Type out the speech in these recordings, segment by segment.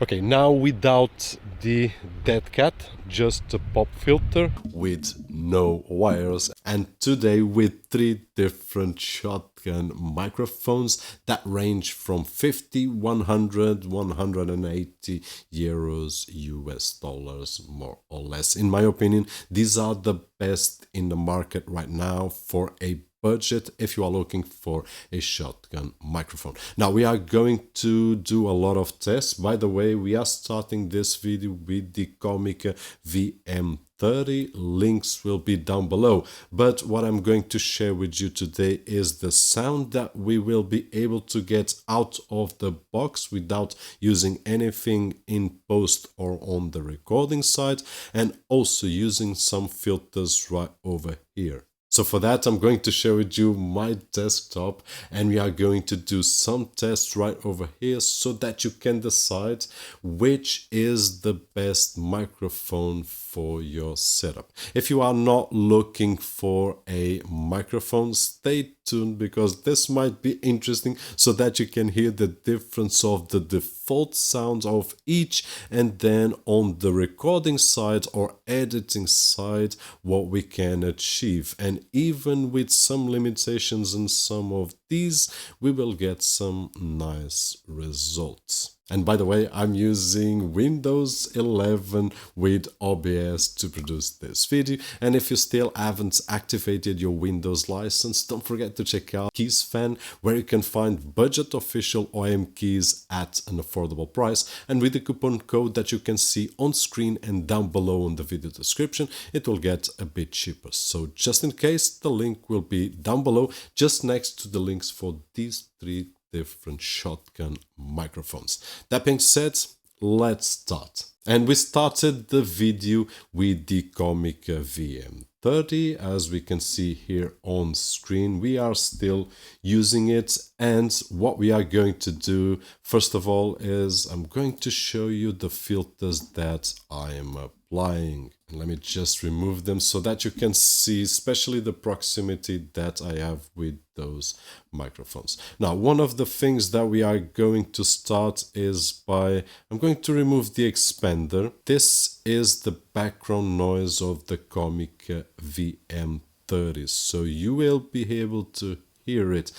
Okay, now without the dead cat, just a pop filter with no wires, and today with three different shotgun microphones that range from 50, 100, 180 euros, US dollars, more or less. In my opinion, these are the best in the market right now for a budget if you are looking for a shotgun microphone. Now we are going to do a lot of tests. By the way, we are starting this video with the Comica VM30. Links will be down below. But what I'm going to share with you today is the sound that we will be able to get out of the box without using anything in post or on the recording side, and also using some filters right over here. So for that, I'm going to share with you my desktop, and we are going to do some tests right over here so that you can decide which is the best microphone for your setup. If you are not looking for a microphone, stay tuned because this might be interesting so that you can hear the difference of the default sounds of each, and then on the recording side or editing side what we can achieve. And even with some limitations in some of these, we will get some nice results. And by the way, I'm using Windows 11 with OBS to produce this video. And if you still haven't activated your Windows license, don't forget to check out Keys Fan, where you can find budget official OEM keys at an affordable price. And with the coupon code that you can see on screen and down below in the video description, it will get a bit cheaper. So just in case, the link will be down below, just next to the links for these three different shotgun microphones. That being said, let's start. And we started the video with the Comica VM30. As we can see here on screen, we are still using it. And what we are going to do, first of all, is I'm going to show you the filters that I am applying. Let me just remove them so that you can see, especially the proximity that I have with those microphones. Now, one of the things that we are going to start is by, I'm going to remove the expander. This is the background noise of the Comica VM30, so you will be able to hear it.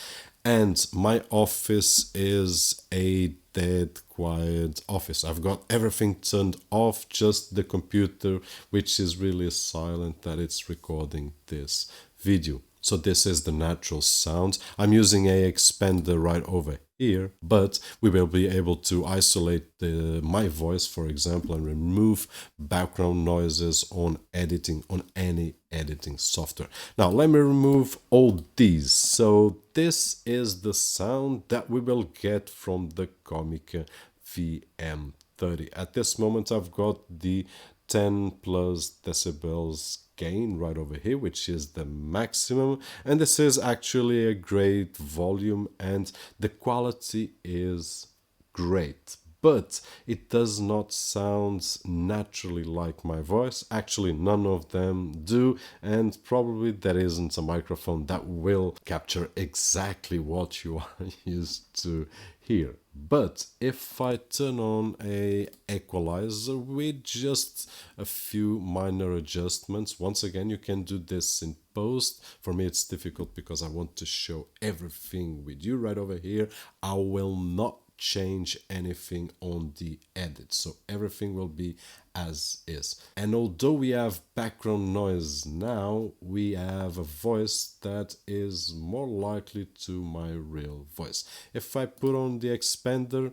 And my office is a dead quiet office. I've got everything turned off, just the computer, which is really silent, that it's recording this video. So this is the natural sound. I'm using a expander right over here, but we will be able to isolate my voice, for example, and remove background noises on editing, on any editing software. Now let me remove all these. So this is the sound that we will get from the Comica VM30. At this moment, I've got the 10 plus decibels gain right over here, which is the maximum, and this is actually a great volume and the quality is great, but it does not sound naturally like my voice. Actually, none of them do, and probably there isn't a microphone that will capture exactly what you are used to hear. But if I turn on a equalizer with just a few minor adjustments, once again, you can do this in post. For me, it's difficult because I want to show everything with you right over here. I will not change anything on the edit, so everything will be as is. And although we have background noise now, we have a voice that is more likely to my real voice. If I put on the expander,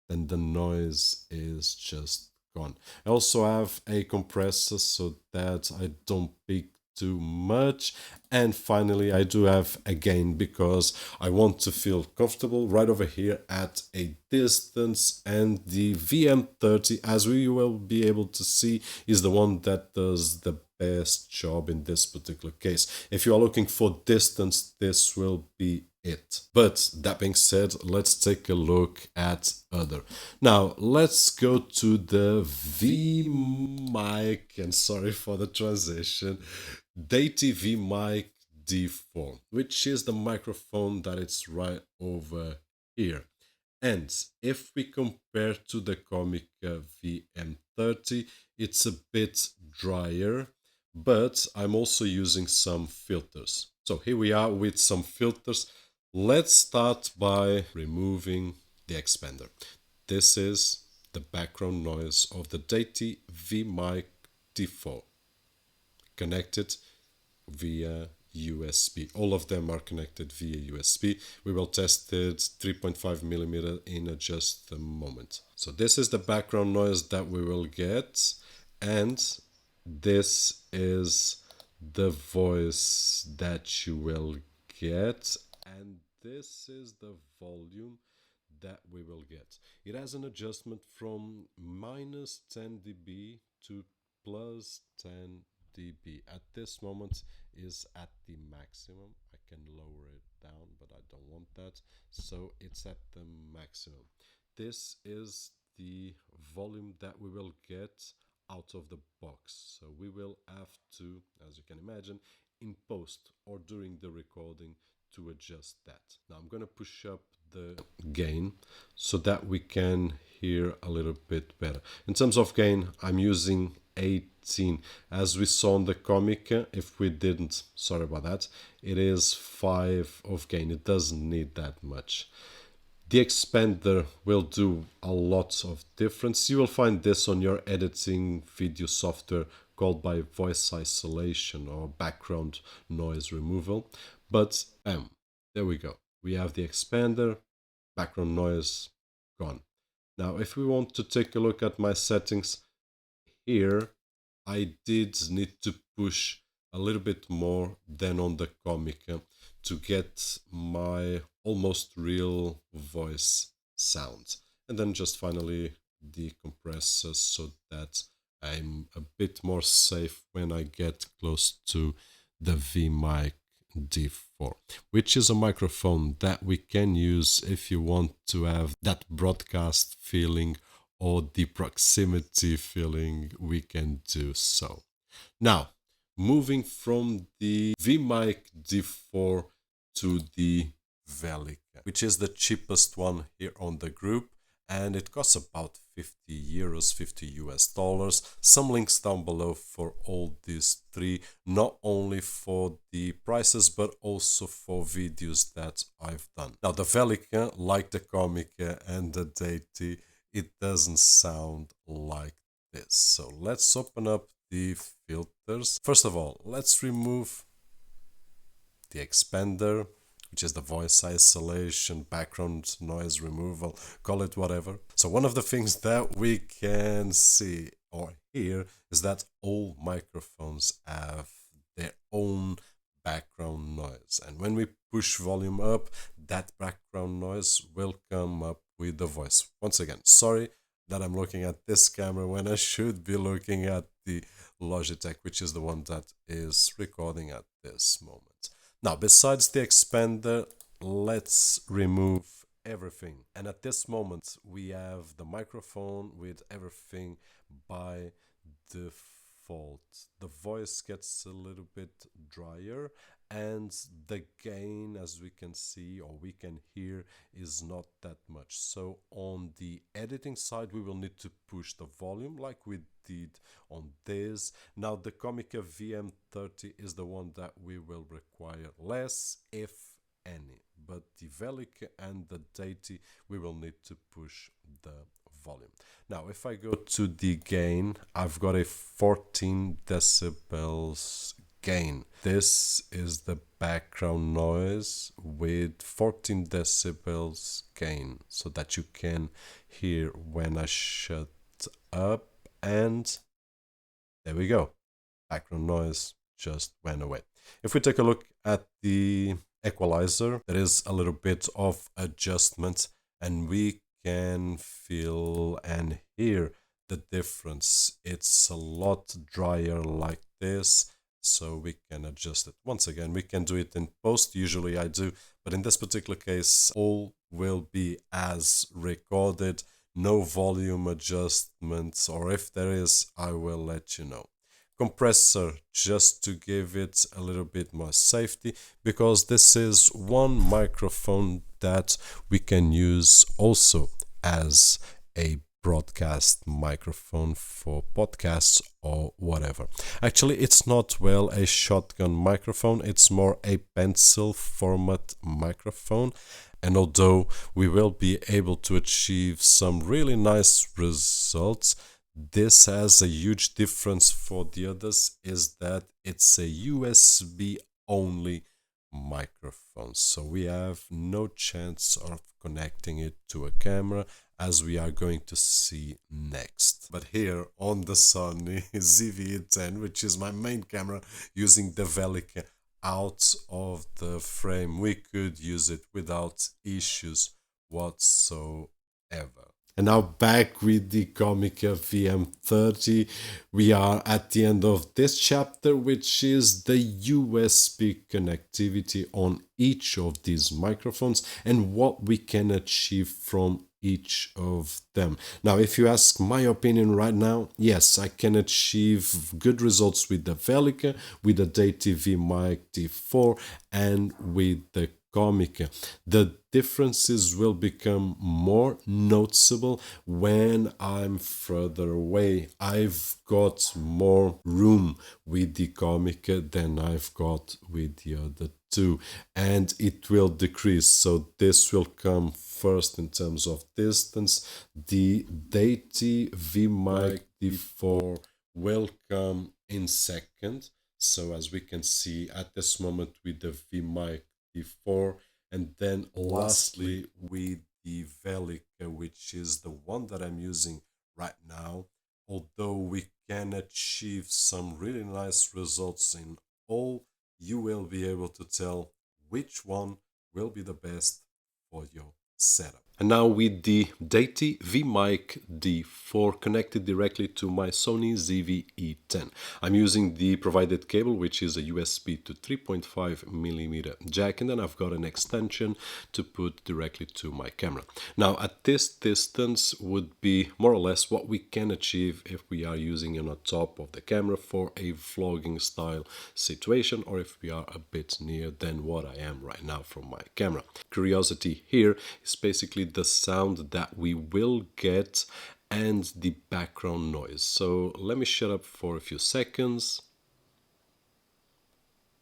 then the noise is just gone. I also have a compressor so that I don't pick too much, and finally I do have a gain because I want to feel comfortable right over here at a distance, and the VM30, as we will be able to see, is the one that does the best job in this particular case. If you are looking for distance, this will be it. But that being said, let's take a look at other. Now let's go to the V-Mic, and sorry for the transition, Deity V-Mic D4, which is the microphone that it's right over here. And if we compare to the Comica VM30, it's a bit drier, but I'm also using some filters. So here we are with some filters. Let's start by removing the expander. This is the background noise of the Deity V-Mic D4, connected via USB. All of them are connected via USB. We will test it 3.5mm in just a moment. So this is the background noise that we will get, and this is the voice that you will get, and this is the volume that we will get. It has an adjustment from minus 10 dB to plus 10 dB. At this moment is at the maximum. I can lower it down, but I don't want that. So it's at the maximum. This is the volume that we will get out of the box. So we will have to, as you can imagine, in post or during the recording to adjust that. Now I'm going to push up the gain so that we can hear a little bit better. In terms of gain, I'm using 18. As we saw on the Comica, if we didn't, sorry about that, it is 5 of gain. It doesn't need that much. The expander will do a lot of difference. You will find this on your editing video software called by voice isolation or background noise removal. But there we go. We have the expander, background noise gone. Now, if we want to take a look at my settings here, I did need to push a little bit more than on the Comica to get my almost real voice sound. And then just finally the compressor so that I'm a bit more safe when I get close to the V-Mic D4, which is a microphone that we can use if you want to have that broadcast feeling or the proximity feeling. We can do so. Now, moving from the V-Mic D4 to the Velica, which is the cheapest one here on the group, and it costs about 50 euros, 50 US dollars. Some links down below for all these three, not only for the prices but also for videos that I've done. Now the Velica, like the Comica and the Deity, it doesn't sound like this. So let's open up the filters. First of all, let's remove the expander, which is the voice isolation, background noise removal, call it whatever. So one of the things that we can see or hear is that all microphones have their own background noise. And when we push volume up, that background noise will come up with the voice. Once again, sorry that I'm looking at this camera when I should be looking at the Logitech, which is the one that is recording at this moment. Now, besides the expander, let's remove everything. And at this moment, we have the microphone with everything by default. The voice gets a little bit drier, and the gain, as we can see or we can hear, is not that much. So on the editing side, we will need to push the volume like we did on this. Now the Comica VM30 is the one that we will require less, if any, but the Velica and the Deity we will need to push the volume. Now if I go to the gain, I've got a 14 decibels gain. This is the background noise with 14 decibels gain, so that you can hear when I shut up, and there we go. Background noise just went away. If we take a look at the equalizer, there is a little bit of adjustment, and we can feel and hear the difference. It's a lot drier like this, so we can adjust it. Once again, we can do it in post. Usually I do, but in this particular case, all will be as recorded. No volume adjustments, or if there is, I will let you know. compressor just to give it a little bit more safety, because this is one microphone that we can use also as a broadcast microphone for podcasts or whatever. Actually, it's not well a shotgun microphone, it's more a pencil format microphone. And although we will be able to achieve some really nice results, this has a huge difference for the others, is that it's a USB only microphone. So we have no chance of connecting it to a camera, as we are going to see next. But here on the Sony ZV-E10, which is my main camera, using the Velica out of the frame, we could use it without issues whatsoever. And now back with the Comica VM30, we are at the end of this chapter, which is the USB connectivity on each of these microphones and what we can achieve from each of them. Now, if you ask my opinion right now, yes, I can achieve good results with the Velica, with the Deity V-Mic D4, and with the Comica. The differences will become more noticeable when I'm further away. I've got more room with the Comica than I've got with the other two, and it will decrease. So this will come first in terms of distance. The Deity V-Mic D4 will come in second. So as we can see at this moment with the V-Mic D4, and then lastly with the Velica, which is the one that I'm using right now. Although we can achieve some really nice results in all, you will be able to tell which one will be the best for your setup. And now with the Deity V-Mic D4 connected directly to my Sony ZV-E10. I'm using the provided cable, which is a USB to 3.5mm jack, and then I've got an extension to put directly to my camera. Now at this distance would be more or less what we can achieve if we are using it on top of the camera for a vlogging style situation, or if we are a bit near than what I am right now from my camera. Curiosity here is basically the sound that we will get and the background noise. So let me shut up for a few seconds.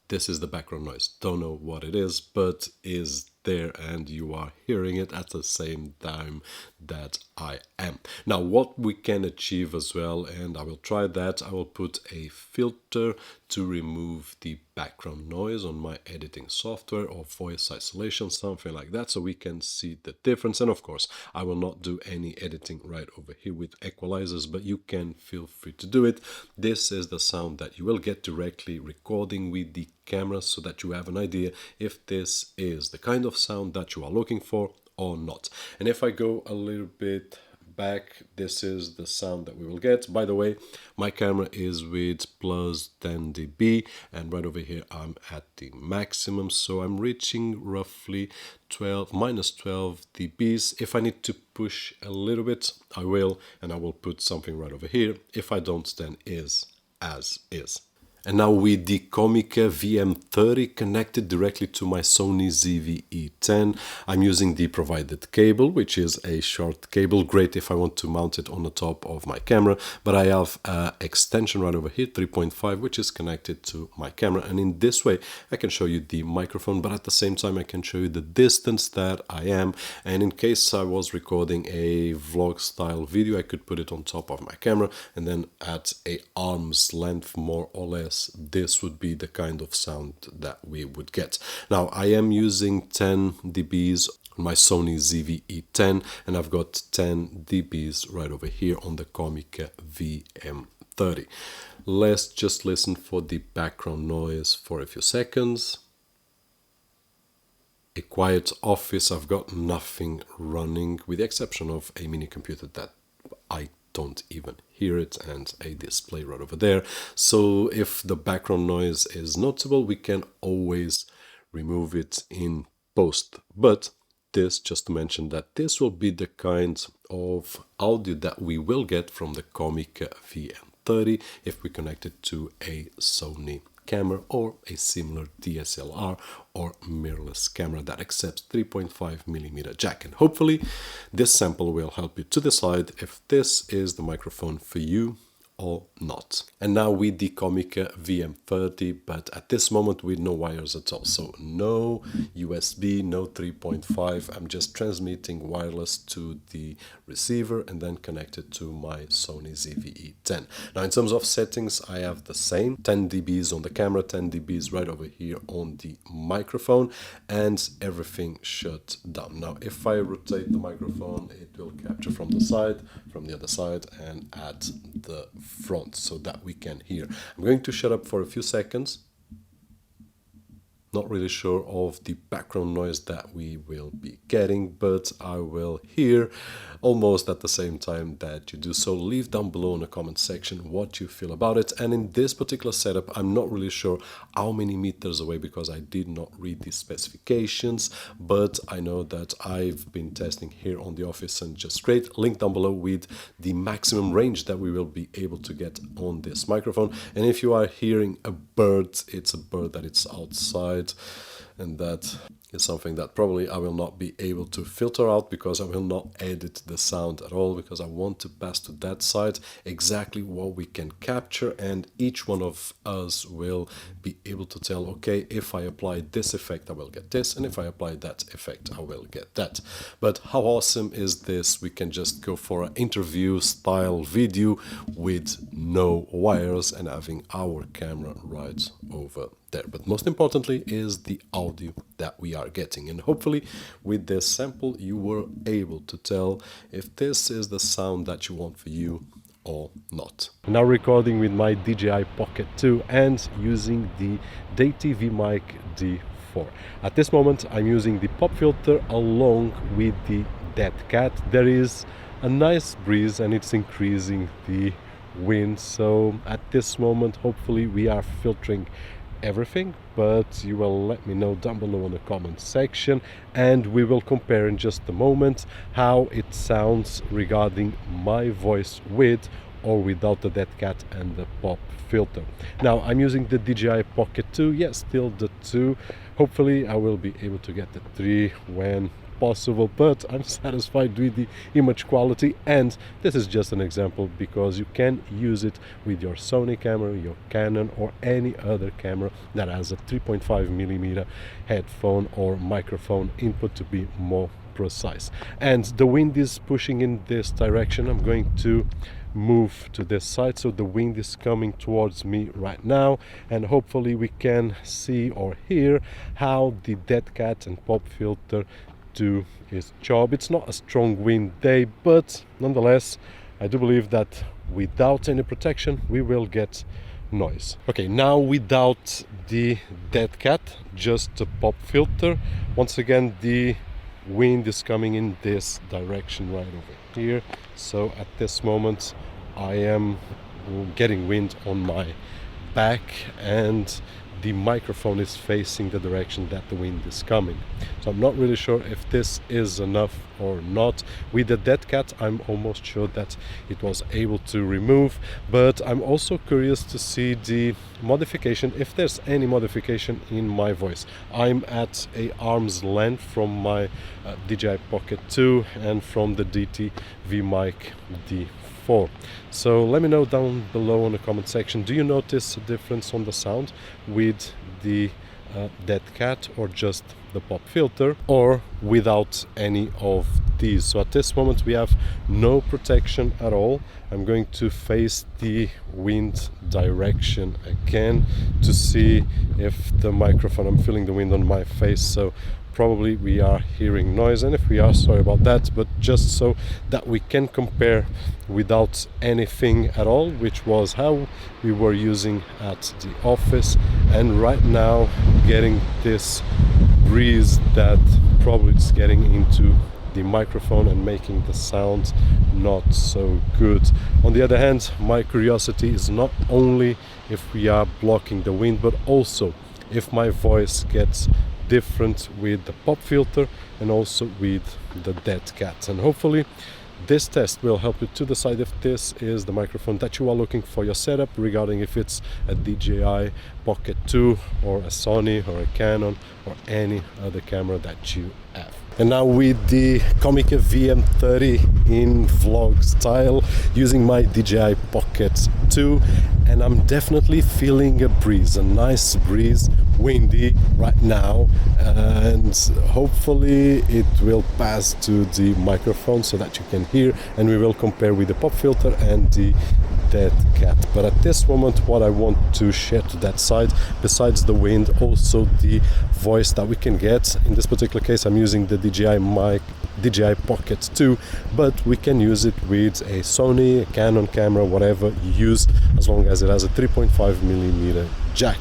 This is the background noise. Don't know what it is, but is there, and you are hearing it at the same time that I am. Now what we can achieve as well, and I will try that, I will put a filter to remove the background noise on my editing software, or voice isolation, something like that, so we can see the difference. And of course I will not do any editing right over here with equalizers, but you can feel free to do it. This is the sound that you will get directly recording with the camera, so that you have an idea if this is the kind of sound that you are looking for or not. And if I go a little bit back, this is the sound that we will get. By the way, my camera is with plus 10 dB, and right over here I'm at the maximum, so I'm reaching roughly minus 12 dBs. If I need to push a little bit, I will, and I will put something right over here. If I don't, then is as is. And now with the Comica VM30 connected directly to my Sony ZV-E10, I'm using the provided cable, which is a short cable, great if I want to mount it on the top of my camera, but I have an extension right over here, 3.5, which is connected to my camera, and in this way I can show you the microphone, but at the same time I can show you the distance that I am, and in case I was recording a vlog style video, I could put it on top of my camera, and then at a arm's length more or less, this would be the kind of sound that we would get. Now I am using 10 dBs on my Sony ZV-E10, and I've got 10 dBs right over here on the Comica VM30. Let's just listen for the background noise for a few seconds. A quiet office, I've got nothing running with the exception of a mini computer that I don't even hear it, and a display right over there. So if the background noise is notable, we can always remove it in post. But this, just to mention that this will be the kind of audio that we will get from the Comica VM30. ZV-E10 if we connect it to a Sony camera or a similar DSLR or mirrorless camera that accepts 3.5mm jack. And hopefully this sample will help you to decide if this is the microphone for you or not. And now with the Comica VM30, but at this moment with no wires at all. So no USB, no 3.5. I'm just transmitting wireless to the receiver and then connected to my Sony ZV-E10. Now in terms of settings, I have the same 10 dBs on the camera, 10 dBs right over here on the microphone, and everything shut down. Now if I rotate the microphone, it will capture from the side, from the other side, and at the front so that we can hear. I'm going to shut up for a few seconds. Not really sure of the background noise that we will be getting, but I will hear almost at the same time that you do. So leave down below in the comment section what you feel about it. And in this particular setup, I'm not really sure how many meters away because I did not read the specifications, but I know that I've been testing here on the office and just straight. Link down below with the maximum range that we will be able to get on this microphone. And if you are hearing a bird, it's a bird that it's outside, and that is something that probably I will not be able to filter out because I will not edit the sound at all, because I want to pass to that side exactly what we can capture, and each one of us will be able to tell, okay, if I apply this effect I will get this, and if I apply that effect I will get that. But how awesome is this? We can just go for an interview style video with no wires and having our camera right over there. But most importantly is the audio that we are getting, and hopefully with this sample you were able to tell if this is the sound that you want for you or not. Now recording with my DJI Pocket 2 and using the Deity V-Mic D4. At this moment I'm using the pop filter along with the dead cat. There is a nice breeze and it's increasing the wind, so at this moment hopefully we are filtering everything, but you will let me know down below in the comment section and we will compare in just a moment how it sounds regarding my voice with or without the dead cat and the pop filter. Now I'm using the DJI Pocket 2, yes, still the 2. Hopefully I will be able to get the 3 when possible, but I'm satisfied with the image quality, and this is just an example because you can use it with your Sony camera, your Canon, or any other camera that has a 3.5mm headphone or microphone input, to be more precise. And the wind is pushing in this direction. I'm going to move to this side so the wind is coming towards me right now, and hopefully we can see or hear how the dead cat and pop filter do its job. It's not a strong wind day, but nonetheless I do believe that without any protection we will get noise. Okay, now without the dead cat, just a pop filter. Once again the wind is coming in this direction right over here, so at this moment I am getting wind on my back and the microphone is facing the direction that the wind is coming. So I'm not really sure if this is enough or not. With the dead cat I'm almost sure that it was able to remove, but I'm also curious to see the modification, if there's any modification in my voice. I'm at a arm's length from my DJI Pocket 2 and from the Deity V-Mic D4. So let me know down below in the comment section, do you notice a difference on the sound with the dead cat or just the pop filter, or without any of these? So at this moment we have no protection at all. I'm going to face the wind direction again to see if the microphone, I'm feeling the wind on my face, so probably we are hearing noise, and if we are, sorry about that, but just so that we can compare without anything at all, which was how we were using at the office, and right now getting this breeze that probably is getting into the microphone and making the sound not so good. On the other hand, my curiosity is not only if we are blocking the wind, but also if my voice gets different with the pop filter and also with the dead cat. And hopefully This test will help you to decide if this is the microphone that you are looking for your setup, regarding if it's a DJI Pocket 2 or a Sony or a Canon or any other camera that you have. And now with the Comica VM30 in vlog style, using my DJI Pocket 2, and I'm definitely feeling a breeze, a nice breeze, windy right now, and hopefully it will pass to the microphone so that you can hear, and we will compare with the pop filter and the dead cat. But at this moment, what I want to share to that side, besides the wind, also the voice that we can get. In this particular case, I'm using the DJI Pocket 2, but we can use it with a Sony, a Canon camera, whatever you use, as long as it has a 3.5mm jack.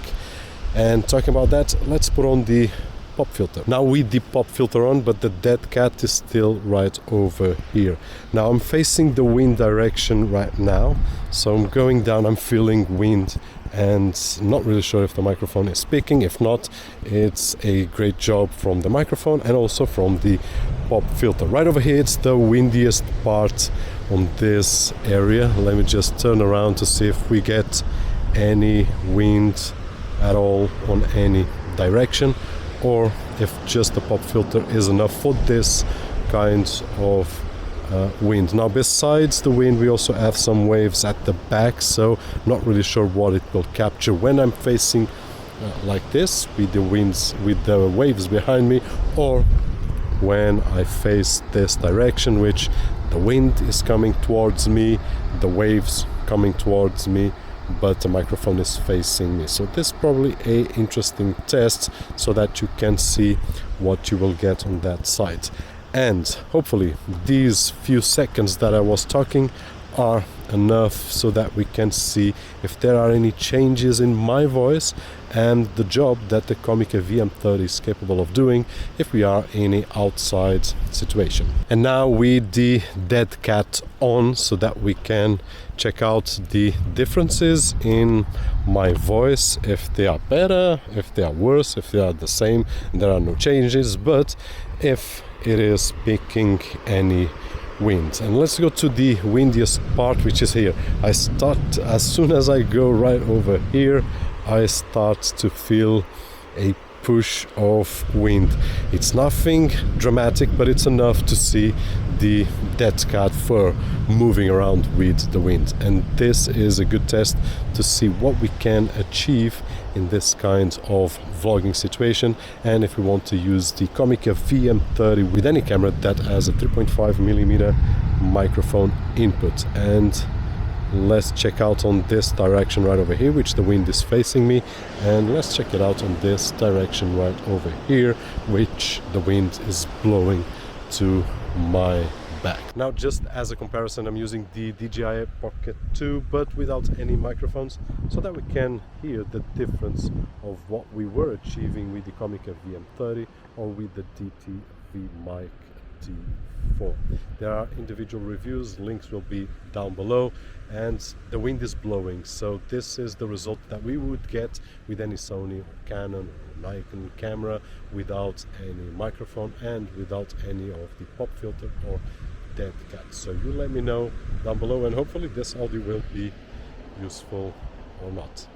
And talking about that, let's put on the pop filter. Now with the pop filter on, but the dead cat is still right over here. Now I'm facing the wind direction right now, so I'm going down, I'm feeling wind, and not really sure if the microphone is speaking. If not, it's a great job from the microphone and also from the pop filter. Right over here, it's the windiest part on this area. Let me just turn around to see if we get any wind at all on any direction, or if just the pop filter is enough for this kind of wind. Now besides the wind, we also have some waves at the back, so not really sure what it will capture when I'm facing like this with the winds, with the waves behind me, or when I face this direction, which the wind is coming towards me, the waves coming towards me, but the microphone is facing me. So this is probably a interesting test so that you can see what you will get on that side. And hopefully these few seconds that I was talking are enough so that we can see if there are any changes in my voice and the job that the Comica VM30 is capable of doing if we are in an outside situation. And now with the dead cat on, so that we can check out the differences in my voice, if they are better, if they are worse, if they are the same, there are no changes, but if it is picking any wind. And let's go to the windiest part, which is here. I start, as soon as I go right over here, I start to feel a push of wind. It's nothing dramatic, but it's enough to see the dead cat fur moving around with the wind. And this is a good test to see what we can achieve in this kind of vlogging situation, and if we want to use the Comica VM30 with any camera that has a 3.5mm microphone input. And let's check out on this direction right over here, which the wind is facing me, and let's check it out on this direction right over here, which the wind is blowing to my back. Now, just as a comparison, I'm using the DJI Pocket 2 but without any microphones, so that we can hear the difference of what we were achieving with the Comica VM30 or with the Deity V-Mic D4. There are individual reviews, links will be down below, and the wind is blowing, so this is the result that we would get with any Sony or Canon or Nikon camera without any microphone and without any of the pop filter or dead cat. So you let me know down below, and hopefully this audio will be useful or not.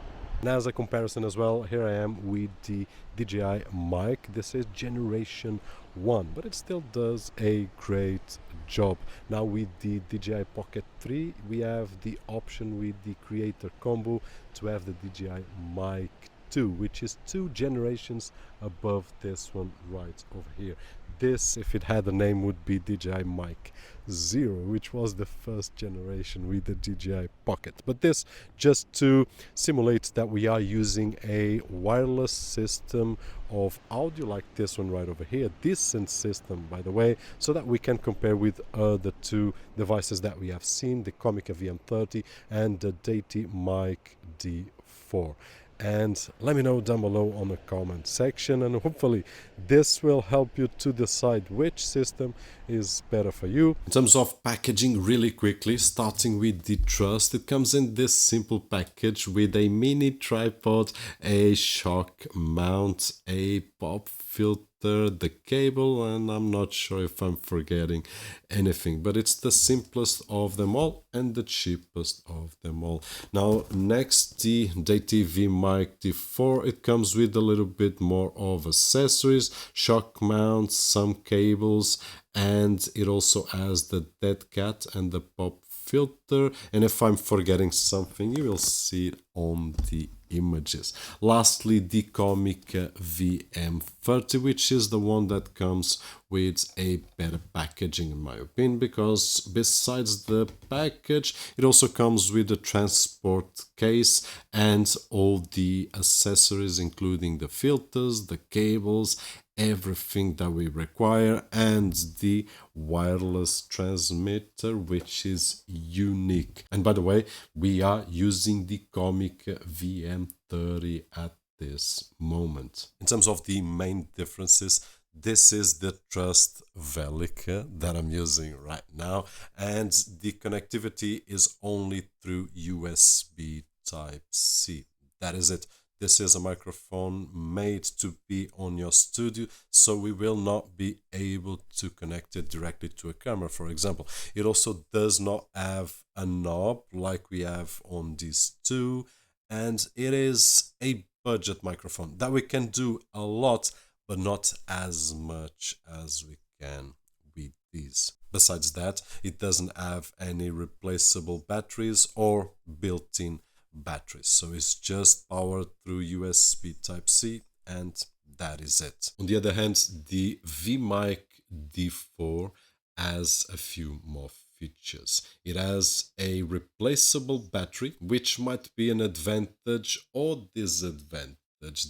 Now, as a comparison as well, here I am with the DJI mic. This is generation 1, but it still does a great job. Now with the DJI Pocket 3, we have the option with the creator combo to have the DJI mic 2, which is 2 generations above this one right over here. This, if it had a name, would be DJI Mic 0, which was the first generation with the DJI Pocket. But this just to simulate that we are using a wireless system of audio like this one right over here, decent system by the way, so that we can compare with the 2 devices that we have seen, the Comica VM30 and the Deity Mic D4. And let me know down below on the comment section, and hopefully this will help you to decide which system is better for you. In terms of packaging, really quickly, starting with the truss, it comes in this simple package with a mini tripod, a shock mount, a pop filter, the cable, and I'm not sure if I'm forgetting anything, but it's the simplest of them all and the cheapest of them all. Now, next, the Deity V-Mic D4, it comes with a little bit more of accessories, shock mounts, some cables, and it also has the dead cat and the pop filter, and if I'm forgetting something, you will see it on the images. Lastly, the Comica VM30, which is the one that comes with a better packaging in my opinion, because besides the package, it also comes with a transport case and all the accessories, including the filters, the cables, everything that we require, and the wireless transmitter, which is unique. And by the way, we are using the Comica VM30 at this moment. In terms of the main differences, this is the Trust Velica that I'm using right now, and the connectivity is only through USB Type-C. That is it. This is a microphone made to be on your studio, so we will not be able to connect it directly to a camera, for example. It also does not have a knob like we have on these two, and it is a budget microphone that we can do a lot, but not as much as we can with these. Besides that, it doesn't have any replaceable batteries or built-in batteries, so it's just powered through USB Type-C, and that is it. On the other hand, the V-Mic D4 has a few more features. It has a replaceable battery, which might be an advantage or disadvantage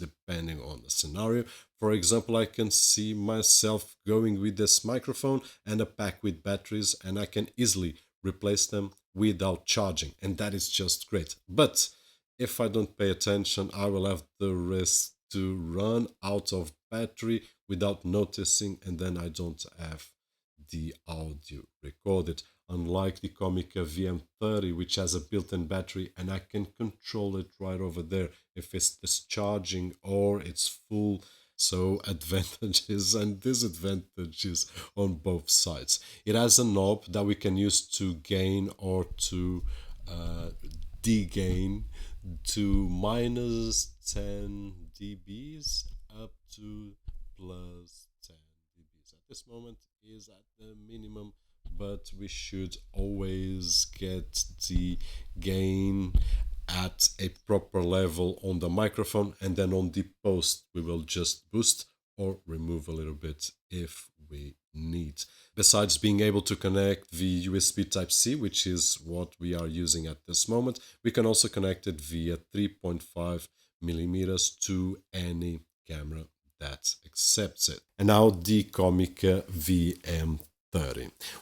depending on the scenario. For example, I can see myself going with this microphone and a pack with batteries, and I can easily replace them without charging, and that is just great. But if I don't pay attention, I will have the risk to run out of battery without noticing, and then I don't have the audio recorded. Unlike the Comica VM30, which has a built-in battery, and I can control it right over there if it's discharging or it's full. So advantages and disadvantages on both sides. It has a knob that we can use to gain or to degain to minus 10 dBs up to plus 10 dBs. At this moment is at the minimum, but we should always get the gain at a proper level on the microphone, and then on the post we will just boost or remove a little bit if we need. Besides being able to connect via USB Type-C, which is what we are using at this moment, we can also connect it via 3.5 millimeters to any camera that accepts it. And now the Comica VM30,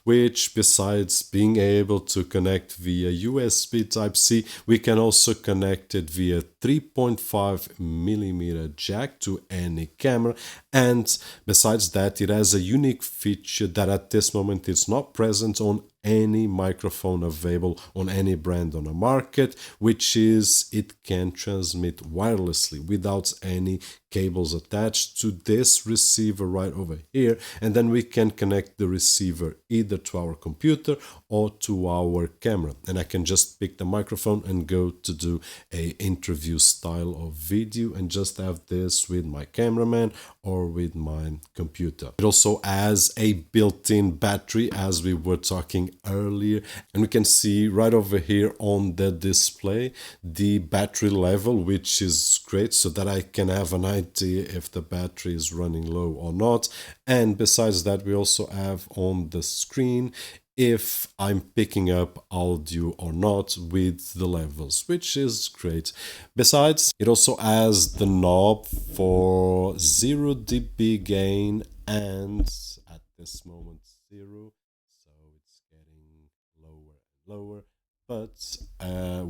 which besides being able to connect via USB Type-C, we can also connect it via 3.5 millimeter jack to any camera. And besides that, it has a unique feature that at this moment is not present on any microphone available on any brand on the market, which is it can transmit wirelessly without any cables attached to this receiver right over here, and then we can connect the receiver either to our computer or to our camera, and I can just pick the microphone and go to do a interview style of video and just have this with my cameraman or with my computer. It also has a built-in battery, as we were talking earlier, and we can see right over here on the display the battery level, which is great so that I can have an idea if the battery is running low or not. And besides that, we also have on the screen if I'm picking up audio or not with the levels, which is great. Besides, it also has the knob for 0 dB gain, and at this moment 0, so it's getting lower and lower, but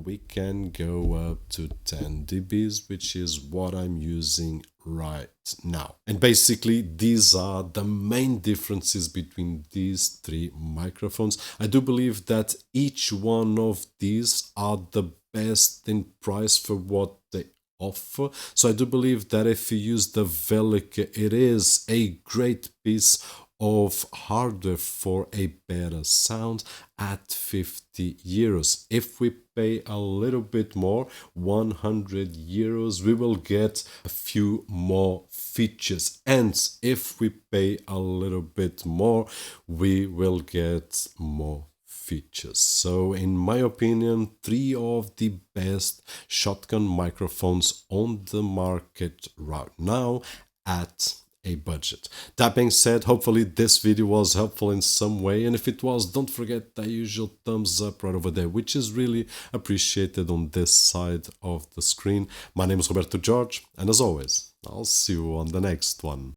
we can go up to 10 dBs, which is what I'm using right now. And basically these are the main differences between these three microphones. I do believe that each one of these are the best in price for what they offer. So I do believe that if you use the Velica, it is a great piece of hardware for a better sound at 50 euros. If we pay a little bit more, 100 euros, we will get a few more features. And if we pay a little bit more, we will get more features. So in my opinion, 3 of the best shotgun microphones on the market right now at a budget. That being said, hopefully this video was helpful in some way, and if it was, don't forget the usual thumbs up right over there, which is really appreciated on this side of the screen. My name is Roberto Jorge, and as always, I'll see you on the next one.